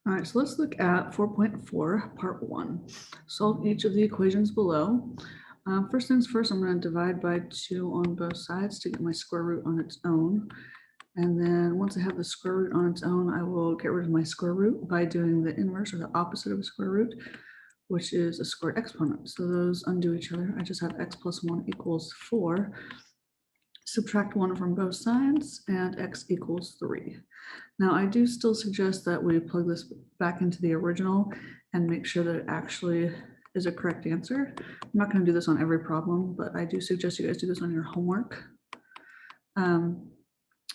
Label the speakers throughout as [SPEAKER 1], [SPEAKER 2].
[SPEAKER 1] All right, so let's look at 4.4, part 1. Solve each of the equations below. First things first, I'm going to divide by 2 on both sides to get my square root on its own. And then once I have the square root on its own, I will get rid of my square root by doing the inverse or the opposite of a square root, which is a squared exponent. So those undo each other. I just have x plus 1 equals 4. Subtract 1 from both sides, and x equals 3. Now, I do still suggest that we plug this back into the original and make sure that it actually is a correct answer. I'm not going to do this on every problem, but I do suggest you guys do this on your homework.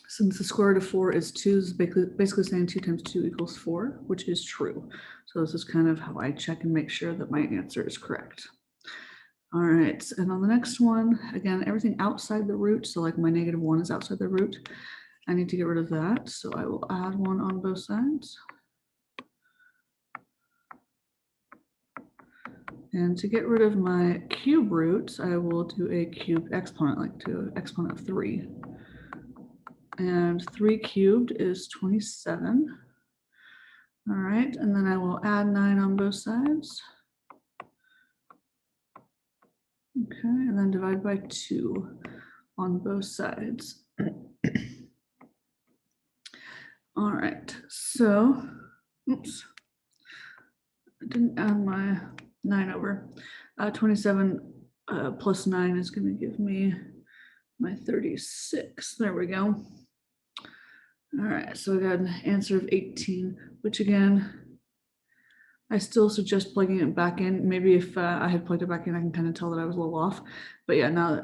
[SPEAKER 1] Since the square root of 4 is 2, is basically saying 2 times 2 equals 4, which is true. So this is kind of how I check and make sure that my answer is correct. All right, and on the next one, again, everything outside the root, so like my -1 is outside the root, I need to get rid of that, so I will add 1 on both sides. And to get rid of my cube roots, I will do a cubed exponent, like to exponent of 3. And 3 cubed is 27. All right, and then I will add 9 on both sides. Okay, and then divide by 2 on both sides. All right, so, oops, I didn't add my 9 over. 27 plus 9 is going to give me my 36. There we go. All right, so we got an answer of 18, which again, I still suggest plugging it back in. Maybe if I had plugged it back in, I can kind of tell that I was a little off. But yeah, now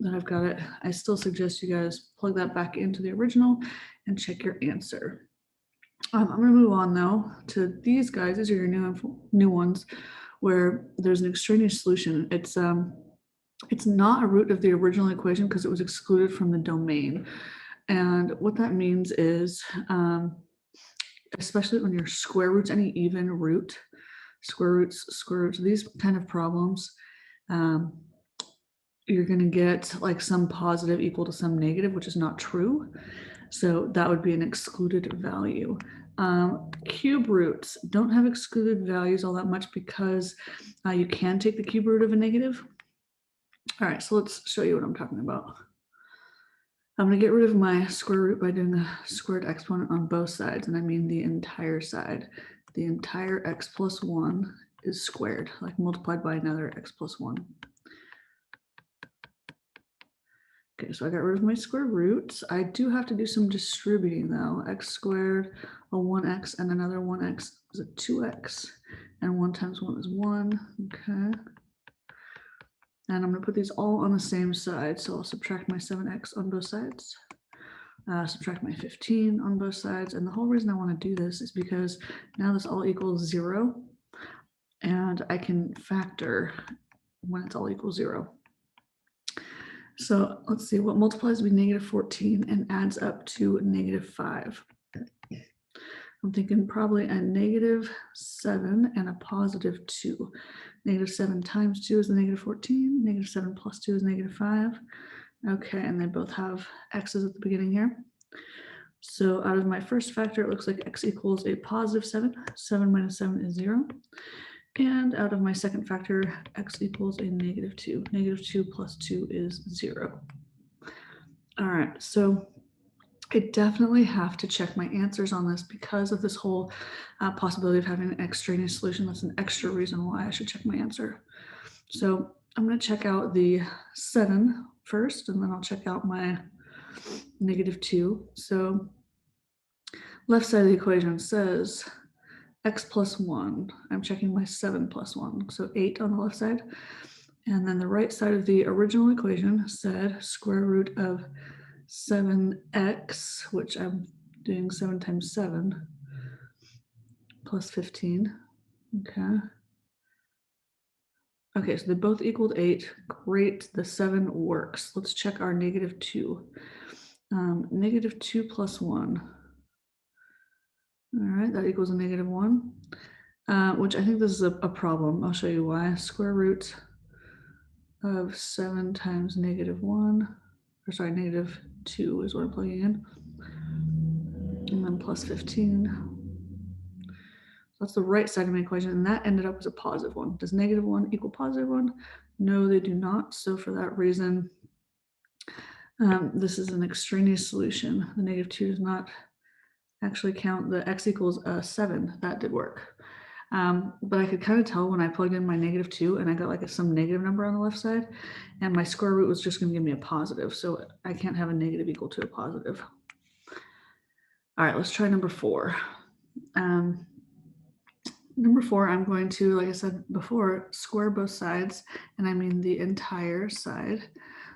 [SPEAKER 1] that I've got it, I still suggest you guys plug that back into the original and check your answer. I'm going to move on though to these guys. These are your new ones where there's an extraneous solution. It's not a root of the original equation because it was excluded from the domain. And what that means is, especially when you're square roots, any even root, square roots, these kind of problems, you're going to get like some positive equal to some negative, which is not true. So that would be an excluded value. Cube roots don't have excluded values all that much because you can take the cube root of a negative. All right, so let's show you what I'm talking about. I'm going to get rid of my square root by doing a squared exponent on both sides, and I mean the entire side. The entire x plus 1 is squared, like multiplied by another x plus 1. Okay, so I got rid of my square roots. I do have to do some distributing though. X squared, a 1x, and another 1x is a 2x, and 1 times 1 is 1. Okay. And I'm going to put these all on the same side. So I'll subtract my 7x on both sides, subtract my 15 on both sides. And the whole reason I want to do this is because now this all equals 0. And I can factor when it's all equals 0. So let's see what multiplies with -14 and adds up to -5. I'm thinking probably a -7 and a +2. -7 times 2 is a -14. -7 plus 2 is -5. Okay, and they both have x's at the beginning here. So out of my first factor, it looks like x equals a +7. 7 minus 7 is 0. And out of my second factor, x equals a -2. -2 plus 2 is 0. All right, so I definitely have to check my answers on this because of this whole possibility of having an extraneous solution. That's an extra reason why I should check my answer. So I'm going to check out the 7 first, and then I'll check out my -2. So left side of the equation says x plus 1. I'm checking my 7 plus 1, so 8 on the left side. And then the right side of the original equation said square root of 7x, which I'm doing 7 times 7, plus 15. Okay. Okay, so they both equaled 8. Great, the 7 works. Let's check our -2. -2 plus 1. All right, that equals a -1, which I think this is a problem. I'll show you why. Square root of 7 times -1, or sorry, -2 is what I'm plugging in. And then plus 15. That's the right side of my equation, and that ended up as a positive one. Does negative 1 equal positive 1? No, they do not. So for that reason, this is an extraneous solution. The negative 2 does not actually count. The x equals 7. That did work. But I could kind of tell when I plugged in my negative 2 and I got like some negative number on the left side, and my square root was just going to give me a positive. So I can't have a negative equal to a positive. All right, let's try number 4. Number 4, I'm going to, like I said before, square both sides, and I mean the entire side.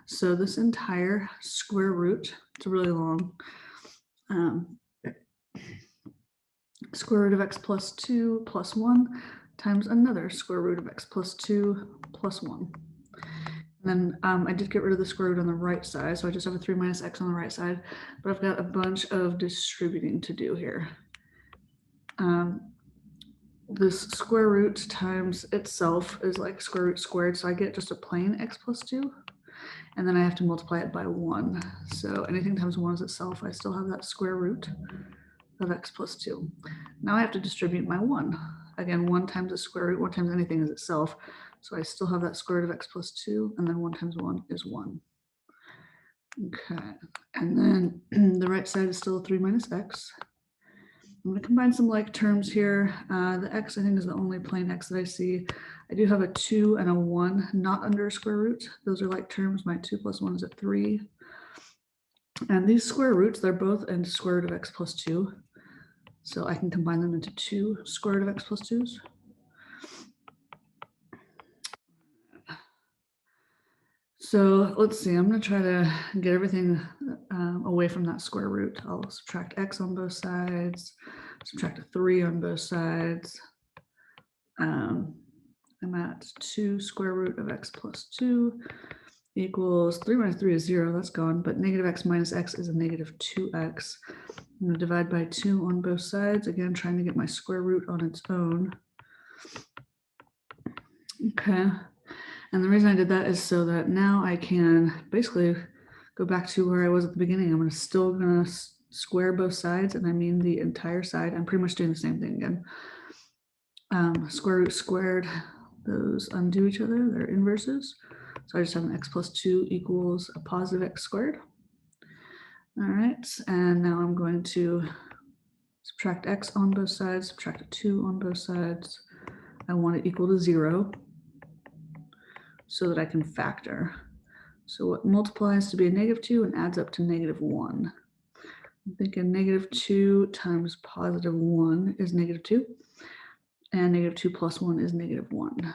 [SPEAKER 1] So this entire square root, it's really long, square root of x plus 2 plus 1 times another square root of x plus 2 plus 1. And then I did get rid of the square root on the right side, so I just have a 3 minus x on the right side, but I've got a bunch of distributing to do here. This square root times itself is like square root squared, so I get just a plain x plus 2, and then I have to multiply it by 1. So anything times 1 is itself. I still have that square root of x plus 2. Now I have to distribute my 1. Again, 1 times the square root, 1 times anything is itself. So I still have that square root of x plus 2, and then 1 times 1 is 1. Okay, and then the right side is still 3 minus x. I'm going to combine some like terms here. The x, I think, is the only plain x that I see. I do have a 2 and a 1 not under a square root. Those are like terms. My 2 plus 1 is a 3. And these square roots, they're both in square root of x plus 2. So I can combine them into 2 square root of x plus 2s. So let's see, I'm going to try to get everything away from that square root. I'll subtract x on both sides, subtract a 3 on both sides. I'm at 2 square root of x plus 2 equals 3 minus 3 is 0, that's gone, but negative x minus x is a negative 2x. I'm going to divide by 2 on both sides, again trying to get my square root on its own. Okay. And the reason I did that is so that now I can basically go back to where I was at the beginning. I'm still going to square both sides, and I mean the entire side. I'm pretty much doing the same thing again. Square root squared, those undo each other, they're inverses. So I just have an x plus 2 equals a positive x squared. All right, and now I'm going to subtract x on both sides, subtract a 2 on both sides. I want it equal to 0. So that I can factor. So what multiplies to be a negative 2 and adds up to negative 1? I'm thinking negative 2 times positive 1 is negative 2, and negative 2 plus 1 is negative 1.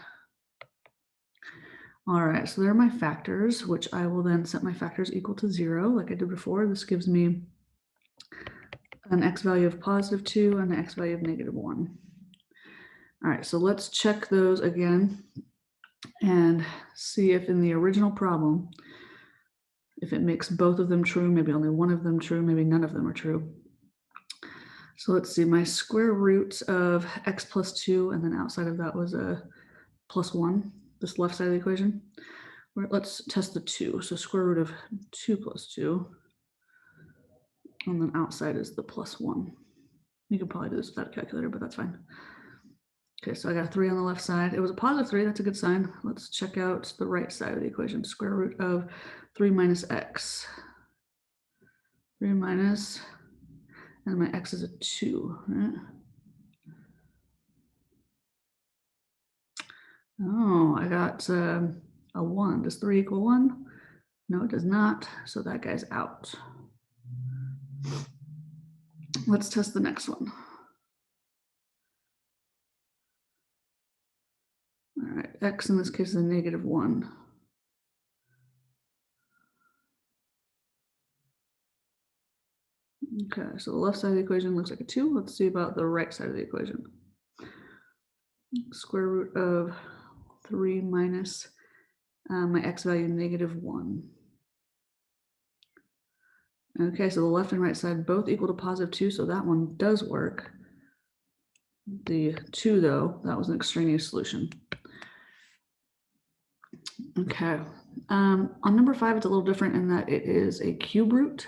[SPEAKER 1] All right, so there are my factors, which I will then set my factors equal to 0, like I did before. This gives me an x value of positive 2 and an x value of negative 1. All right, so let's check those again and see if in the original problem, if it makes both of them true, maybe only one of them true, maybe none of them are true. So let's see, my square root of x plus 2, and then outside of that was a plus 1, this left side of the equation. Let's test the 2. So square root of 2 plus 2, and then outside is the plus 1. You can probably do this without a calculator, but that's fine. Okay, so I got a 3 on the left side. It was a positive 3, that's a good sign. Let's check out the right side of the equation. Square root of 3 minus x. 3 minus, and my x is a 2, right? Oh, I got a 1. Does 3 equal 1? No, it does not, so that guy's out. Let's test the next one. All right, x in this case is a negative 1. Okay, so the left side of the equation looks like a 2. Let's see about the right side of the equation. Square root of 3 minus my x value negative 1. Okay, so the left and right side both equal to positive 2, so that one does work. The 2, though, that was an extraneous solution. Okay, on number 5, it's a little different in that it is a cube root.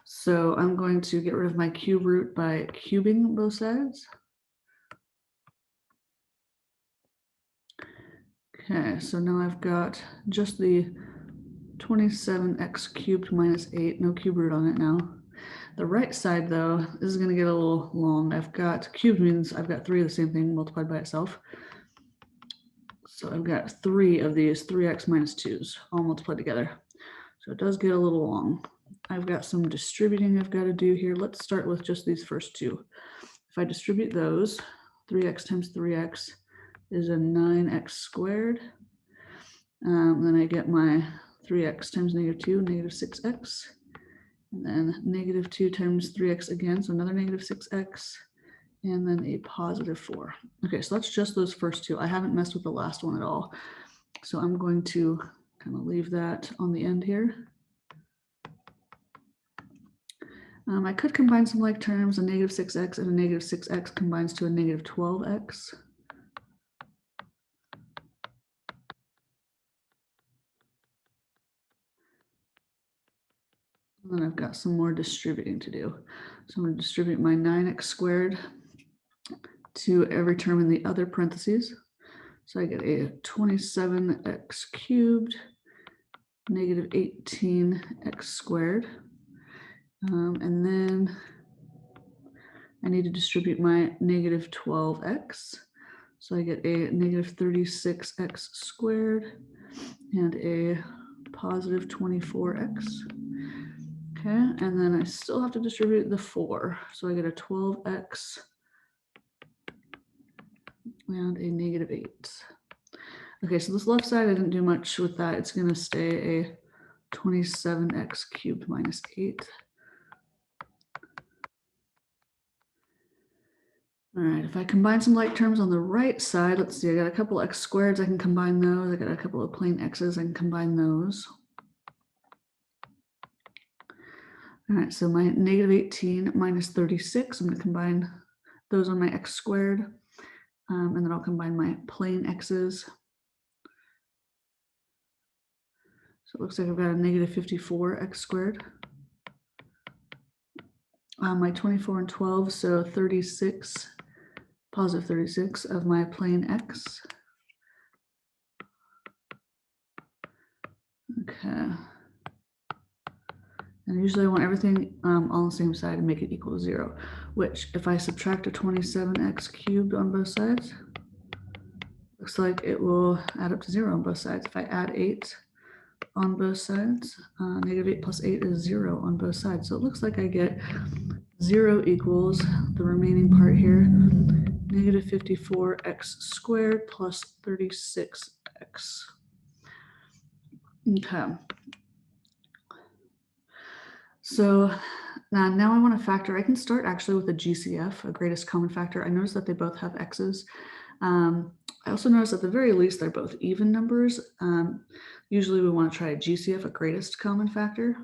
[SPEAKER 1] So I'm going to get rid of my cube root by cubing both sides. Okay, so now I've got just the 27x cubed minus 8, no cube root on it now. The right side, though, this is going to get a little long. I've got cubed means I've got 3 of the same thing multiplied by itself. So I've got 3 of these 3x minus 2's all multiplied together. So it does get a little long. I've got some distributing I've got to do here. Let's start with just these first 2. If I distribute those, 3x times 3x is a 9x squared. Then I get my 3x times -2, -6x. And then -2 times 3x again, so another -6x. And then a +4. Okay, so that's just those first 2. I haven't messed with the last one at all. So I'm going to kind of leave that on the end here. I could combine some like terms. A -6x and a -6x combines to a -12x. And then I've got some more distributing to do. So I'm going to distribute my 9x squared to every term in the other parentheses. So I get a 27x cubed -18x squared. And then I need to distribute my -12x. So I get a -36x squared and a +24x. Okay, and then I still have to distribute the 4. So I get a 12x and a -8. Okay, so this left side, I didn't do much with that. It's going to stay a 27x cubed minus 8. All right, if I combine some like terms on the right side, let's see, I got a couple x squareds, I can combine those. I got a couple of plain x's, I can combine those. All right, so my -18 minus 36, I'm going to combine those on my x squared, and then I'll combine my plain x's. So it looks like I've got a -54x squared. My 24 and 12, so 36, +36 of my plain x. Okay. And usually I want everything on the same side and make it equal to 0, which if I subtract a 27x cubed on both sides, looks like it will add up to 0 on both sides. If I add 8 on both sides, -8 plus 8 is 0 on both sides. So it looks like I get 0 equals the remaining part here, -54x squared plus 36x. Okay. So now I want to factor. I can start actually with a GCF, a greatest common factor. I noticed that they both have x's. I also noticed at the very least they're both even numbers. Usually we want to try a GCF, a greatest common factor,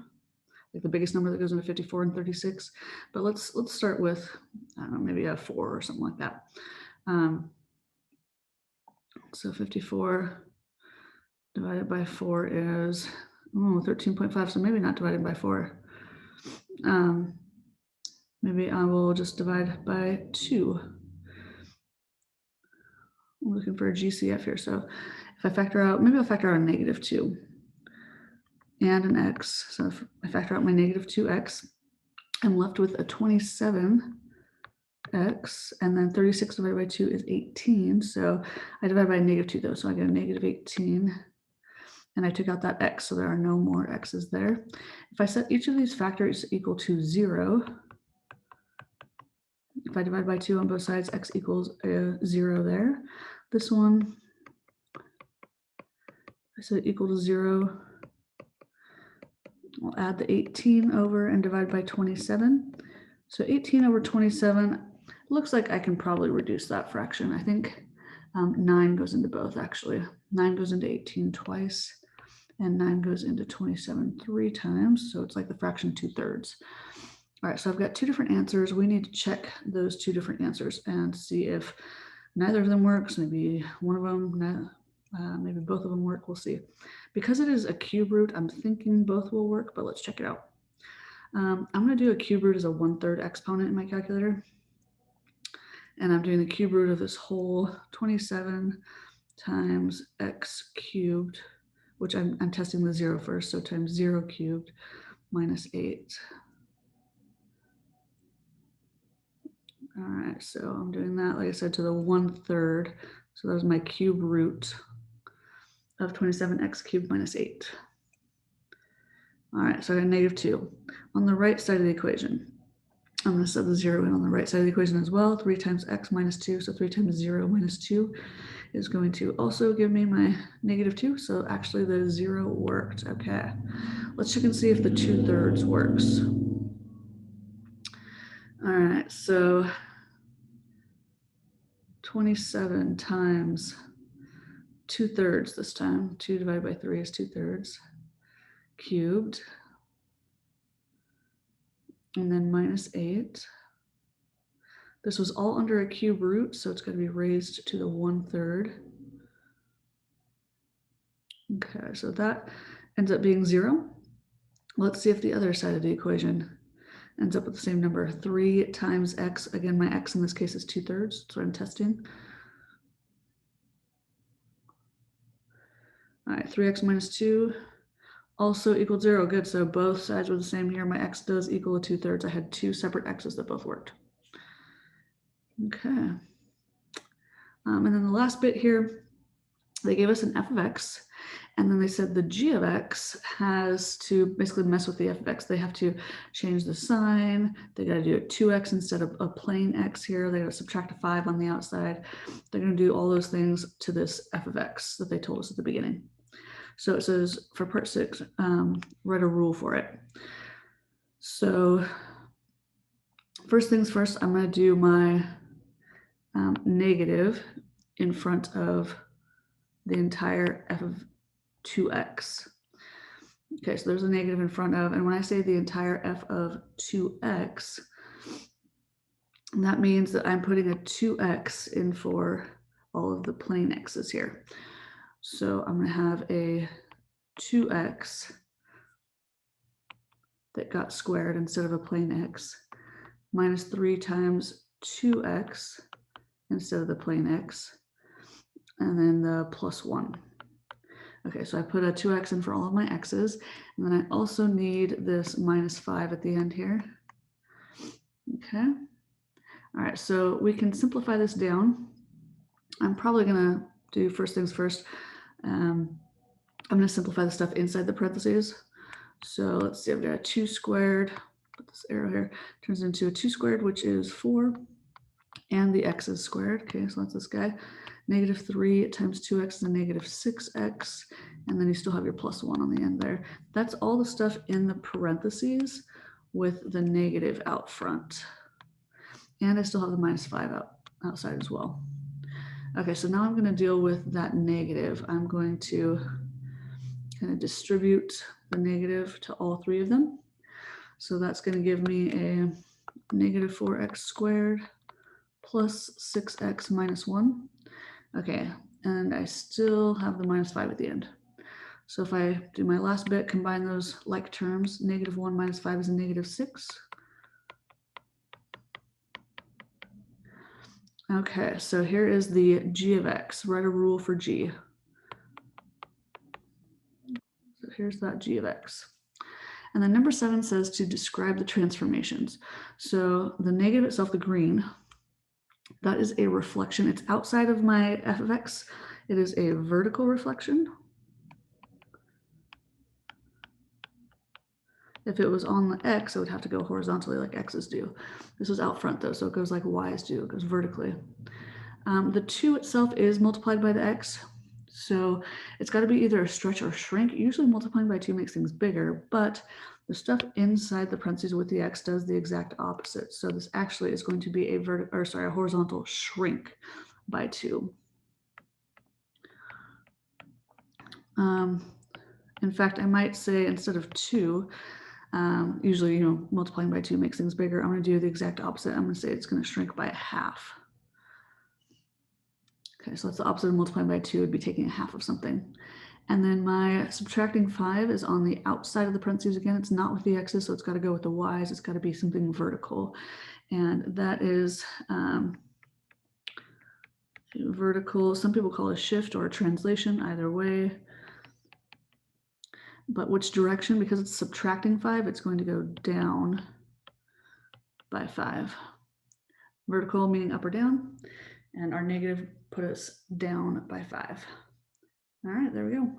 [SPEAKER 1] like the biggest number that goes into 54 and 36. But let's start with, I don't know, maybe a 4 or something like that. So 54 divided by 4 is 13.5. So maybe not divided by 4. Maybe I will just divide by 2. I'm looking for a GCF here. So if I factor out, maybe I'll factor out a -2 and an x. So if I factor out my -2x, I'm left with a 27x, and then 36 divided by 2 is 18. So I divide by -2 though, so I get a -18. And I took out that x, so there are no more x's there. If I set each of these factors equal to 0, if I divide by 2 on both sides, x equals 0 there. This one, I set equal to 0. I'll add the 18 over and divide by 27. So 18 over 27, looks like I can probably reduce that fraction. I think 9 goes into both actually. 9 goes into 18 twice, and 9 goes into 27 3 times. So it's like the fraction 2/3. All right, so I've got 2 different answers. We need to check those 2 different answers and see if neither of them works. Maybe one of them, maybe both of them work. We'll see. Because it is a cube root, I'm thinking both will work, but let's check it out. I'm going to do a cube root as a 1/3 exponent in my calculator. And I'm doing the cube root of this whole 27 times x cubed, which I'm testing the 0 first, so times 0 cubed minus 8. All right, so I'm doing that, like I said, to the 1/3. So that was my cube root of 27x cubed minus 8. All right, so I got -2. On the right side of the equation, I'm going to set the 0 in on the right side of the equation as well. 3 times x minus 2, so 3 times 0 minus 2 is going to also give me my -2. So actually the 0 worked. Okay, let's check and see if the 2/3 works. All right, so 27 times 2/3 this time. 2 divided by 3 is 2/3 cubed. And then minus 8. This was all under a cube root, so it's going to be raised to the 1/3. Okay, so that ends up being 0. Let's see if the other side of the equation ends up with the same number. 3 times x, again, my x in this case is 2/3, that's what I'm testing. All right, 3x minus 2 also equals 0. Good, so both sides were the same here. My x does equal a 2/3. I had 2 separate x's that both worked. Okay. And then the last bit here, they gave us an f of x, and then they said the g of x has to basically mess with the f of x. They have to change the sign. They got to do a 2x instead of a plain x here. They got to subtract a 5 on the outside. They're going to do all those things to this f of x that they told us at the beginning. So it says for part 6, write a rule for it. So first things first, I'm going to do my negative in front of the entire f of 2x. Okay, so there's a negative in front of, and when I say the entire f of 2x, that means that I'm putting a 2x in for all of the plain x's here. So I'm going to have a 2x that got squared instead of a plain x, minus 3 times 2x instead of the plain x, and then the plus 1. Okay, so I put a 2x in for all of my x's, and then I also need this minus 5 at the end here. Okay. All right, so we can simplify this down. I'm probably gonna do first things first. I'm gonna simplify the stuff inside the parentheses. So let's see, I've got a 2 squared, put this arrow here, turns into a 2 squared, which is 4, and the x is squared. Okay, so that's this guy. -3 times 2x is a -6x, and then you still have your plus 1 on the end there. That's all the stuff in the parentheses with the negative out front. And I still have the minus 5 outside as well. Okay, so now I'm going to deal with that negative. I'm going to kind of distribute the negative to all 3 of them. So that's going to give me a -4x squared plus 6x minus 1. Okay, and I still have the minus 5 at the end. So if I do my last bit, combine those like terms, -1 minus 5 is a -6. Okay, so here is the g of x. Write a rule for g. So here's that g of x. And then number 7 says to describe the transformations. So the negative itself, the green, that is a reflection. It's outside of my f of x. It is a vertical reflection. If it was on the x, it would have to go horizontally like x's do. This is out front though, so it goes like y's do, it goes vertically. The 2 itself is multiplied by the x, so it's got to be either a stretch or shrink. Usually multiplying by 2 makes things bigger, but the stuff inside the parentheses with the x does the exact opposite. So this actually is going to be a horizontal shrink by 2. In fact, I might say instead of 2, usually, multiplying by 2 makes things bigger. I'm going to do the exact opposite. I'm going to say it's going to shrink by 1/2. Okay, so that's the opposite of multiplying by 2, would be taking 1/2 of something. And then my subtracting 5 is on the outside of the parentheses again. It's not with the x's, so it's got to go with the y's. It's got to be something vertical. And that is vertical, some people call it a shift or a translation, either way. But which direction? Because it's subtracting 5, it's going to go down by 5. Vertical meaning up or down, and our negative put us down by 5. All right, there we go.